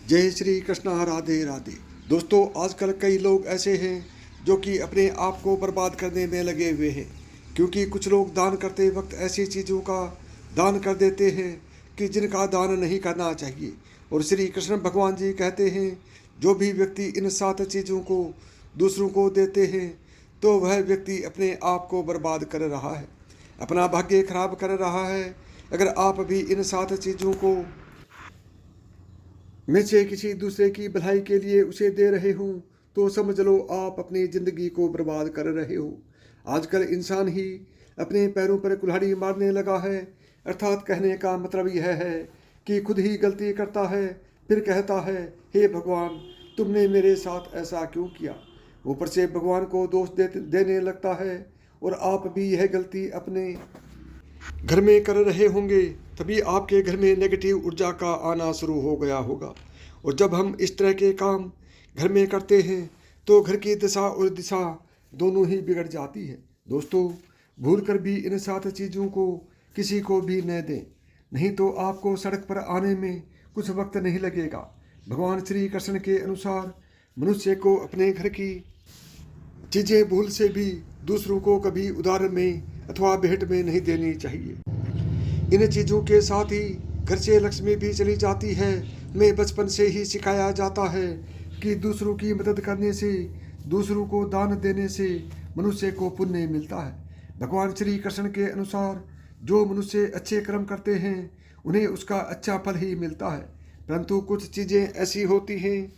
जय श्री कृष्णा, राधे राधे। दोस्तों, आजकल कई लोग ऐसे हैं जो कि अपने आप को बर्बाद करने में लगे हुए हैं, क्योंकि कुछ लोग दान करते वक्त ऐसी चीज़ों का दान कर देते हैं कि जिनका दान नहीं करना चाहिए। और श्री कृष्ण भगवान जी कहते हैं, जो भी व्यक्ति इन 7 चीज़ों को दूसरों को देते हैं तो वह व्यक्ति अपने आप को बर्बाद कर रहा है, अपना भाग्य खराब कर रहा है। अगर आप भी इन 7 चीज़ों को में से किसी दूसरे की भलाई के लिए उसे दे रहे हो तो समझ लो आप अपनी ज़िंदगी को बर्बाद कर रहे हो। आजकल इंसान ही अपने पैरों पर कुल्हाड़ी मारने लगा है, अर्थात कहने का मतलब यह है कि खुद ही गलती करता है, फिर कहता है, हे भगवान, तुमने मेरे साथ ऐसा क्यों किया। ऊपर से भगवान को दोष देने लगता है। और आप भी यह गलती अपने घर में कर रहे होंगे, तभी आपके घर में नेगेटिव ऊर्जा का आना शुरू हो गया होगा। और जब हम इस तरह के काम घर में करते हैं तो घर की दशा और दिशा दोनों ही बिगड़ जाती है। दोस्तों, भूल कर भी इन 7 चीज़ों को किसी को भी न दें, नहीं तो आपको सड़क पर आने में कुछ वक्त नहीं लगेगा। भगवान श्री कृष्ण के अनुसार मनुष्य को अपने घर की चीज़ें भूल से भी दूसरों को कभी उधार में अथवा भेंट में नहीं देनी चाहिए। इन चीज़ों के साथ ही घर से लक्ष्मी भी चली जाती है। हमें बचपन से ही सिखाया जाता है कि दूसरों की मदद करने से, दूसरों को दान देने से मनुष्य को पुण्य मिलता है। भगवान श्री कृष्ण के अनुसार जो मनुष्य अच्छे कर्म करते हैं उन्हें उसका अच्छा फल ही मिलता है। परंतु कुछ चीज़ें ऐसी होती हैं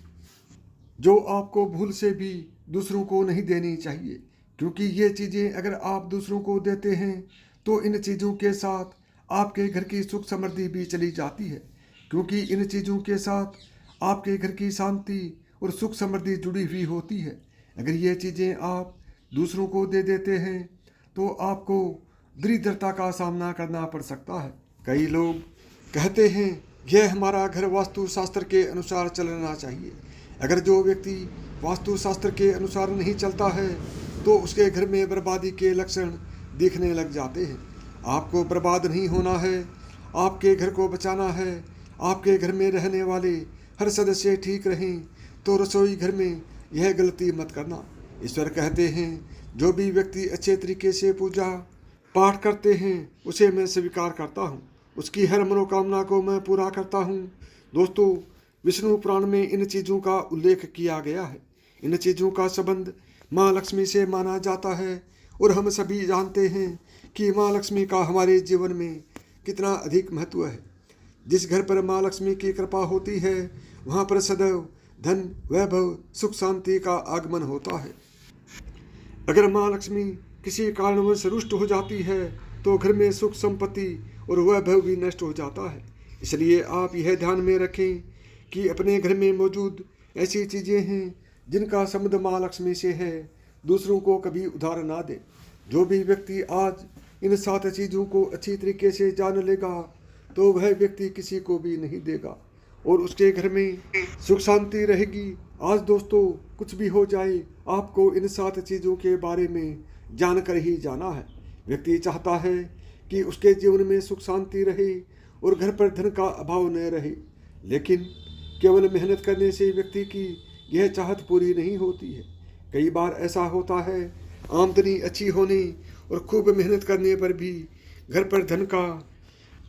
जो आपको भूल से भी दूसरों को नहीं देनी चाहिए, क्योंकि ये चीज़ें अगर आप दूसरों को देते हैं तो इन चीज़ों के साथ आपके घर की सुख समृद्धि भी चली जाती है, क्योंकि इन चीज़ों के साथ आपके घर की शांति और सुख समृद्धि जुड़ी हुई होती है। अगर ये चीज़ें आप दूसरों को दे देते हैं तो आपको दरिद्रता का सामना करना पड़ सकता है। कई लोग कहते हैं, यह हमारा घर वास्तु शास्त्र के अनुसार चलना चाहिए। अगर जो व्यक्ति वास्तु शास्त्र के अनुसार नहीं चलता है तो उसके घर में बर्बादी के लक्षण दिखने लग जाते हैं। आपको बर्बाद नहीं होना है, आपके घर को बचाना है। आपके घर में रहने वाले हर सदस्य ठीक रहें तो रसोई घर में यह गलती मत करना। ईश्वर कहते हैं, जो भी व्यक्ति अच्छे तरीके से पूजा पाठ करते हैं उसे मैं स्वीकार करता हूँ, उसकी हर मनोकामना को मैं पूरा करता हूँ। दोस्तों, विष्णु पुराण में इन चीज़ों का उल्लेख किया गया है। इन चीज़ों का संबंध माँ लक्ष्मी से माना जाता है और हम सभी जानते हैं कि माँ लक्ष्मी का हमारे जीवन में कितना अधिक महत्व है। जिस घर पर माँ लक्ष्मी की कृपा होती है वहाँ पर सदैव धन, वैभव, सुख शांति का आगमन होता है। अगर माँ लक्ष्मी किसी कारणवश रुष्ट हो जाती है तो घर में सुख संपत्ति और वैभव भी नष्ट हो जाता है। इसलिए आप यह ध्यान में रखें कि अपने घर में मौजूद ऐसी चीज़ें हैं जिनका संबंध माँ लक्ष्मी से है, दूसरों को कभी उधार ना दें। जो भी व्यक्ति आज इन 7 चीज़ों को अच्छी तरीके से जान लेगा तो वह व्यक्ति किसी को भी नहीं देगा और उसके घर में सुख शांति रहेगी। आज दोस्तों, कुछ भी हो जाए, आपको इन 7 चीज़ों के बारे में जानकर ही जाना है। व्यक्ति चाहता है कि उसके जीवन में सुख शांति रहे और घर पर धन का अभाव न रहे, लेकिन केवल मेहनत करने से व्यक्ति की यह चाहत पूरी नहीं होती है। कई बार ऐसा होता है, आमदनी अच्छी होने और खूब मेहनत करने पर भी घर पर धन का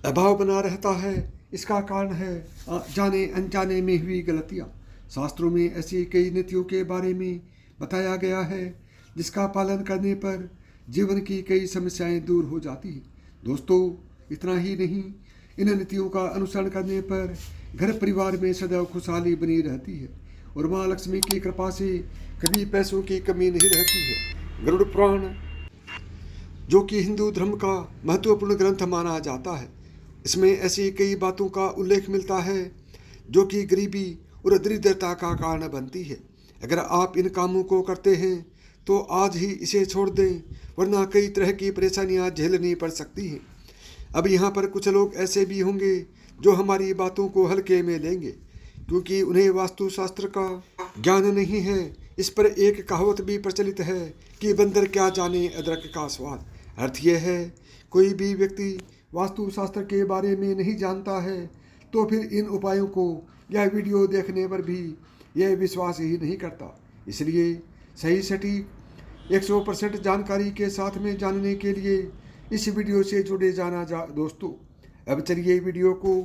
अभाव बना रहता है। इसका कारण है जाने अनजाने में हुई गलतियाँ। शास्त्रों में ऐसी कई नीतियों के बारे में बताया गया है जिसका पालन करने पर जीवन की कई समस्याएं दूर हो जाती हैं। दोस्तों, इतना ही नहीं, इन नीतियों का अनुसरण करने पर घर परिवार में सदैव खुशहाली बनी रहती है और माँ लक्ष्मी की कृपा से कभी पैसों की कमी नहीं रहती है। गरुड़ पुराण, जो कि हिंदू धर्म का महत्वपूर्ण ग्रंथ माना जाता है, इसमें ऐसी कई बातों का उल्लेख मिलता है जो कि गरीबी और दरिद्रता का कारण बनती है। अगर आप इन कामों को करते हैं तो आज ही इसे छोड़ दें, वरना कई तरह की परेशानियां झेलनी पड़ सकती हैं। अब यहाँ पर कुछ लोग ऐसे भी होंगे जो हमारी बातों को हल्के में लेंगे, क्योंकि उन्हें वास्तुशास्त्र का ज्ञान नहीं है। इस पर एक कहावत भी प्रचलित है कि बंदर क्या जाने अदरक का स्वाद। अर्थ यह है, कोई भी व्यक्ति वास्तुशास्त्र के बारे में नहीं जानता है, तो फिर इन उपायों को यह वीडियो देखने पर भी यह विश्वास ही नहीं करता। इसलिए सही सटीक 100% जानकारी के साथ में जानने के लिए इस वीडियो से जुड़े जाना दोस्तों। अब चलिए वीडियो को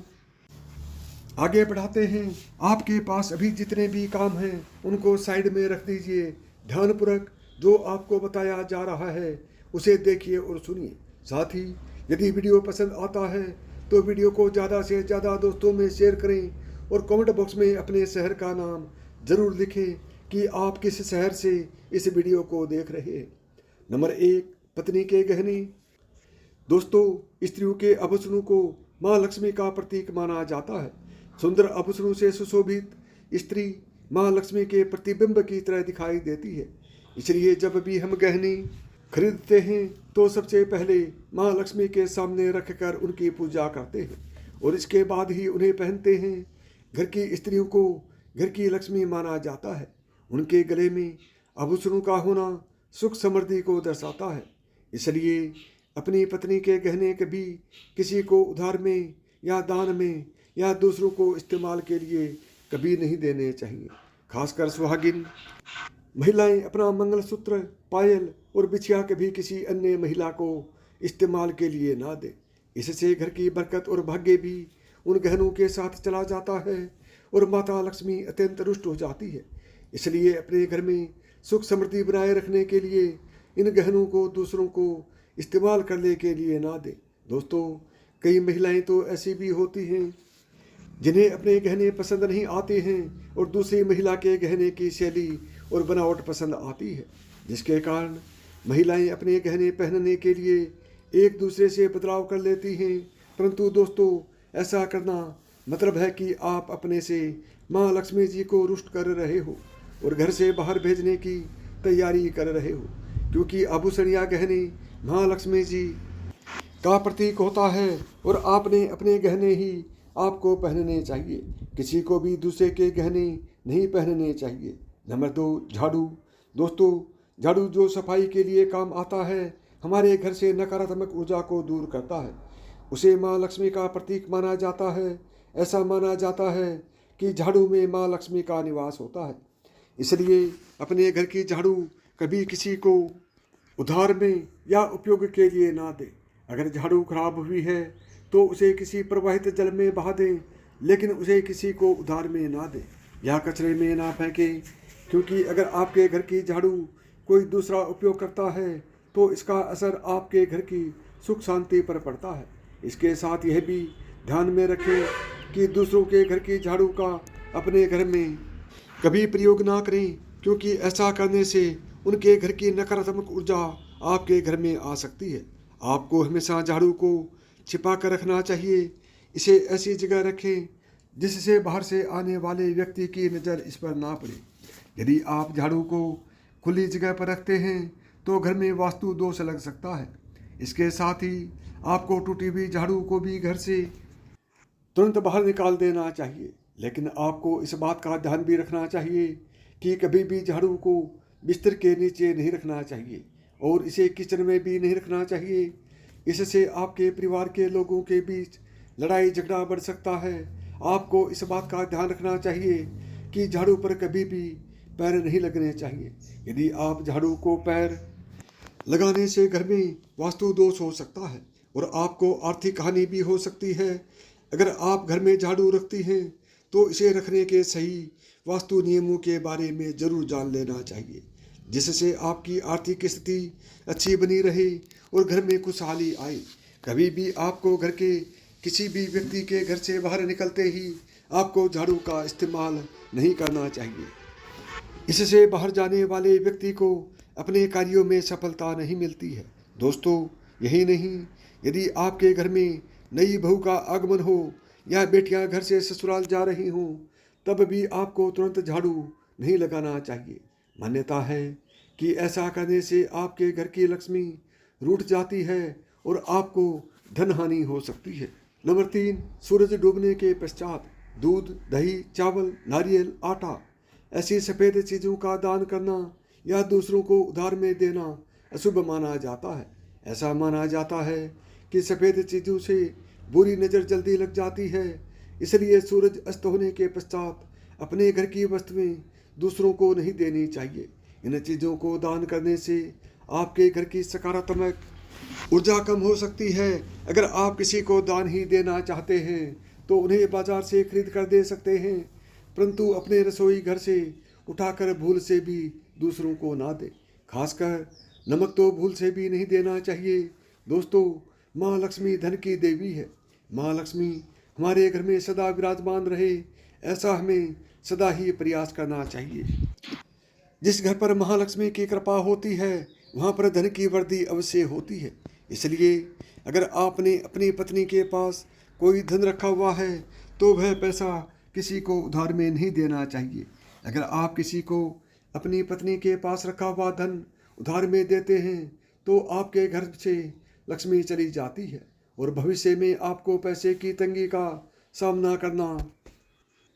आगे बढ़ाते हैं। आपके पास अभी जितने भी काम हैं उनको साइड में रख दीजिए। ध्यानपूर्वक जो आपको बताया जा रहा है उसे देखिए और सुनिए। साथ ही यदि वीडियो पसंद आता है तो वीडियो को ज़्यादा से ज़्यादा दोस्तों में शेयर करें और कमेंट बॉक्स में अपने शहर का नाम ज़रूर लिखें कि आप किस शहर से इस वीडियो को देख रहे हैं। नंबर 1, पत्नी के गहने। दोस्तों, स्त्रियों के आभूषणों को माँ लक्ष्मी का प्रतीक माना जाता है। सुंदर आभूषणों से सुशोभित स्त्री माँ लक्ष्मी के प्रतिबिंब की तरह दिखाई देती है। इसलिए जब भी हम गहने खरीदते हैं तो सबसे पहले माँ लक्ष्मी के सामने रखकर उनकी पूजा करते हैं और इसके बाद ही उन्हें पहनते हैं। घर की स्त्रियों को घर की लक्ष्मी माना जाता है। उनके गले में आभूषणों का होना सुख समृद्धि को दर्शाता है। इसलिए अपनी पत्नी के गहने कभी किसी को उधार में या दान में या दूसरों को इस्तेमाल के लिए कभी नहीं देने चाहिए। खासकर सुहागिन महिलाएं अपना मंगलसूत्र, पायल और बिछिया कभी किसी अन्य महिला को इस्तेमाल के लिए ना दें। इससे घर की बरकत और भाग्य भी उन गहनों के साथ चला जाता है और माता लक्ष्मी अत्यंत रुष्ट हो जाती है। इसलिए अपने घर में सुख समृद्धि बनाए रखने के लिए इन गहनों को दूसरों को इस्तेमाल करने के लिए ना दें। दोस्तों, कई महिलाएं तो ऐसी भी होती हैं जिन्हें अपने गहने पसंद नहीं आते हैं और दूसरी महिला के गहने की शैली और बनावट पसंद आती है, जिसके कारण महिलाएं अपने गहने पहनने के लिए एक दूसरे से बदलाव कर लेती हैं। परंतु दोस्तों, ऐसा करना मतलब है कि आप अपने से माँ लक्ष्मी जी को रुष्ट कर रहे हो और घर से बाहर भेजने की तैयारी कर रहे हो, क्योंकि आभूषण या गहने माँ लक्ष्मी जी का प्रतीक होता है और आपने अपने गहने ही आपको पहनने चाहिए। किसी को भी दूसरे के गहने नहीं पहनने चाहिए। नंबर 2, झाड़ू। दोस्तों, झाड़ू जो सफाई के लिए काम आता है, हमारे घर से नकारात्मक ऊर्जा को दूर करता है। उसे माँ लक्ष्मी का प्रतीक माना जाता है। ऐसा माना जाता है कि झाड़ू में माँ लक्ष्मी का निवास होता है। इसलिए अपने घर की झाड़ू कभी किसी को उधार में या उपयोग के लिए ना दें। अगर झाड़ू खराब हुई है तो उसे किसी प्रवाहित जल में बहा दें, लेकिन उसे किसी को उधार में ना दें या कचरे में ना फेंकें, क्योंकि अगर आपके घर की झाड़ू कोई दूसरा उपयोग करता है तो इसका असर आपके घर की सुख शांति पर पड़ता है। इसके साथ यह भी ध्यान में रखें कि दूसरों के घर की झाड़ू का अपने घर में कभी प्रयोग ना करें, क्योंकि ऐसा करने से उनके घर की नकारात्मक ऊर्जा आपके घर में आ सकती है। आपको हमेशा झाड़ू को छिपा कर रखना चाहिए। इसे ऐसी जगह रखें जिससे बाहर से आने वाले व्यक्ति की नज़र इस पर ना पड़े। यदि आप झाड़ू को खुली जगह पर रखते हैं तो घर में वास्तु दोष लग सकता है। इसके साथ ही आपको टूटी हुई झाड़ू को भी घर से तुरंत बाहर निकाल देना चाहिए। लेकिन आपको इस बात का ध्यान भी रखना चाहिए कि कभी भी झाड़ू को बिस्तर के नीचे नहीं रखना चाहिए और इसे किचन में भी नहीं रखना चाहिए। इससे आपके परिवार के लोगों के बीच लड़ाई झगड़ा बढ़ सकता है। आपको इस बात का ध्यान रखना चाहिए कि झाड़ू पर कभी भी पैर नहीं लगने चाहिए। यदि आप झाड़ू को पैर लगाने से घर में वास्तु दोष हो सकता है और आपको आर्थिक हानि भी हो सकती है। अगर आप घर में झाड़ू रखती हैं तो इसे रखने के सही वास्तु नियमों के बारे में ज़रूर जान लेना चाहिए, जिससे आपकी आर्थिक स्थिति अच्छी बनी रहे और घर में खुशहाली आए। कभी भी आपको घर के किसी भी व्यक्ति के घर से बाहर निकलते ही आपको झाड़ू का इस्तेमाल नहीं करना चाहिए। इससे बाहर जाने वाले व्यक्ति को अपने कार्यों में सफलता नहीं मिलती है। दोस्तों, यही नहीं, यदि आपके घर में नई बहू का आगमन हो या बेटियां घर से ससुराल जा रही हों, तब भी आपको तुरंत झाड़ू नहीं लगाना चाहिए। मान्यता है कि ऐसा करने से आपके घर की लक्ष्मी रूठ जाती है और आपको धन हानि हो सकती है। नंबर 3, सूरज डूबने के पश्चात दूध, दही, चावल, नारियल, आटा ऐसी सफ़ेद चीज़ों का दान करना या दूसरों को उधार में देना अशुभ माना जाता है। ऐसा माना जाता है कि सफ़ेद चीज़ों से बुरी नज़र जल्दी लग जाती है। इसलिए सूरज अस्त होने के पश्चात अपने घर की वस्तुएं दूसरों को नहीं देनी चाहिए। इन चीज़ों को दान करने से आपके घर की सकारात्मक ऊर्जा कम हो सकती है। अगर आप किसी को दान ही देना चाहते हैं तो उन्हें बाजार से खरीद कर दे सकते हैं, परंतु अपने रसोई घर से उठाकर भूल से भी दूसरों को ना दें। खासकर नमक तो भूल से भी नहीं देना चाहिए। दोस्तों, माँ लक्ष्मी धन की देवी है। माँ लक्ष्मी हमारे घर में सदा विराजमान रहे, ऐसा हमें सदा ही प्रयास करना चाहिए। जिस घर पर महालक्ष्मी की कृपा होती है वहाँ पर धन की वृद्धि अवश्य होती है। इसलिए अगर आपने अपनी पत्नी के पास कोई धन रखा हुआ है तो वह पैसा किसी को उधार में नहीं देना चाहिए। अगर आप किसी को अपनी पत्नी के पास रखा हुआ धन उधार में देते हैं तो आपके घर से लक्ष्मी चली जाती है और भविष्य में आपको पैसे की तंगी का सामना करना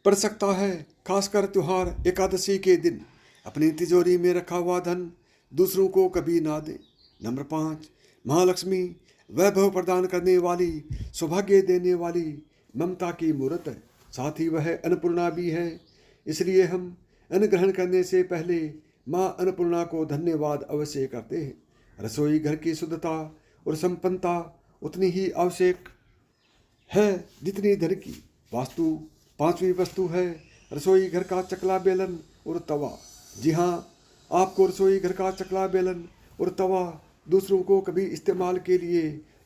पड़ सकता है। खासकर त्योहार एकादशी के दिन अपनी तिजोरी में रखा हुआ धन दूसरों को कभी ना दें। नंबर 5, महालक्ष्मी वैभव प्रदान करने वाली, सौभाग्य देने वाली, ममता की मूर्त है। साथ ही वह अन्नपूर्णा भी है। इसलिए हम अन्न ग्रहण करने से पहले माँ अन्नपूर्णा को धन्यवाद अवश्य करते हैं। रसोई घर की शुद्धता और संपन्नता उतनी ही आवश्यक है जितनी धन की। वास्तु 5वीं वस्तु है रसोई घर का चकला बेलन और तवा। जी हाँ, आपको रसोई घर का चकला बेलन और तवा दूसरों को कभी इस्तेमाल के लिए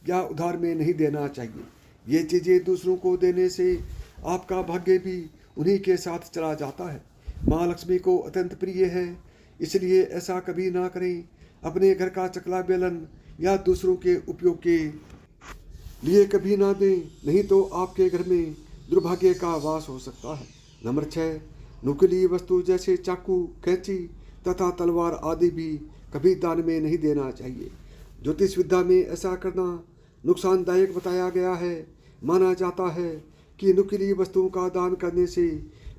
या उधार में नहीं देना चाहिए। ये चीज़ें दूसरों को देने से आपका भाग्य भी उन्हीं के साथ चला जाता है। माँ लक्ष्मी को अत्यंत प्रिय है, इसलिए ऐसा कभी ना करें। अपने घर का चकला बेलन या दूसरों के उपयोग के लिए कभी ना दें, नहीं तो आपके घर में दुर्भाग्य का वास हो सकता है। नंबर 6, नुकीली वस्तु जैसे चाकू, कैंची तथा तलवार आदि भी कभी दान में नहीं देना चाहिए। ज्योतिष विद्या में ऐसा करना नुकसानदायक बताया गया है। माना जाता है कि नुकीली वस्तुओं का दान करने से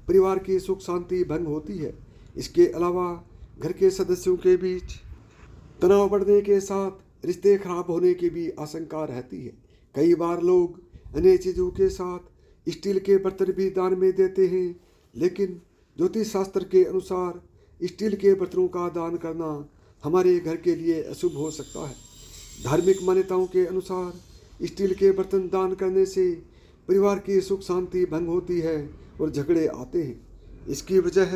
परिवार की सुख शांति भंग होती है। इसके अलावा घर के सदस्यों के बीच तनाव बढ़ने के साथ रिश्ते खराब होने की भी आशंका रहती है। कई बार लोग अन्य चीज़ों के साथ स्टील के बर्तन भी दान में देते हैं, लेकिन ज्योतिष शास्त्र के अनुसार स्टील के बर्तनों का दान करना हमारे घर के लिए अशुभ हो सकता है। धार्मिक मान्यताओं के अनुसार स्टील के बर्तन दान करने से परिवार की सुख शांति भंग होती है और झगड़े आते हैं। इसकी वजह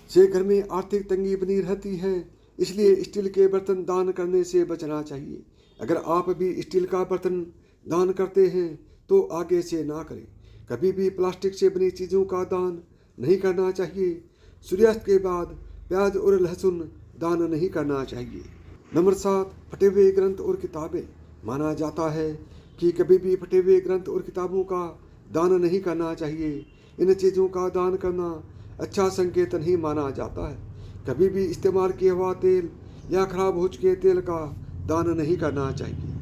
से घर में आर्थिक तंगी बनी रहती है। इसलिए स्टील के बर्तन दान करने से बचना चाहिए। अगर आप भी स्टील का बर्तन दान करते हैं तो आगे से ना करें। कभी भी प्लास्टिक से बनी चीज़ों का दान नहीं करना चाहिए। सूर्यास्त के बाद प्याज और लहसुन दान नहीं करना चाहिए। नंबर 7, फटे हुए ग्रंथ और किताबें। माना जाता है कि कभी भी फटे हुए ग्रंथ और किताबों का दान नहीं करना चाहिए। इन चीज़ों का दान करना अच्छा संकेत नहीं माना जाता है। कभी भी इस्तेमाल किया हुआ तेल या खराब हो चुके तेल का दान नहीं करना चाहिए।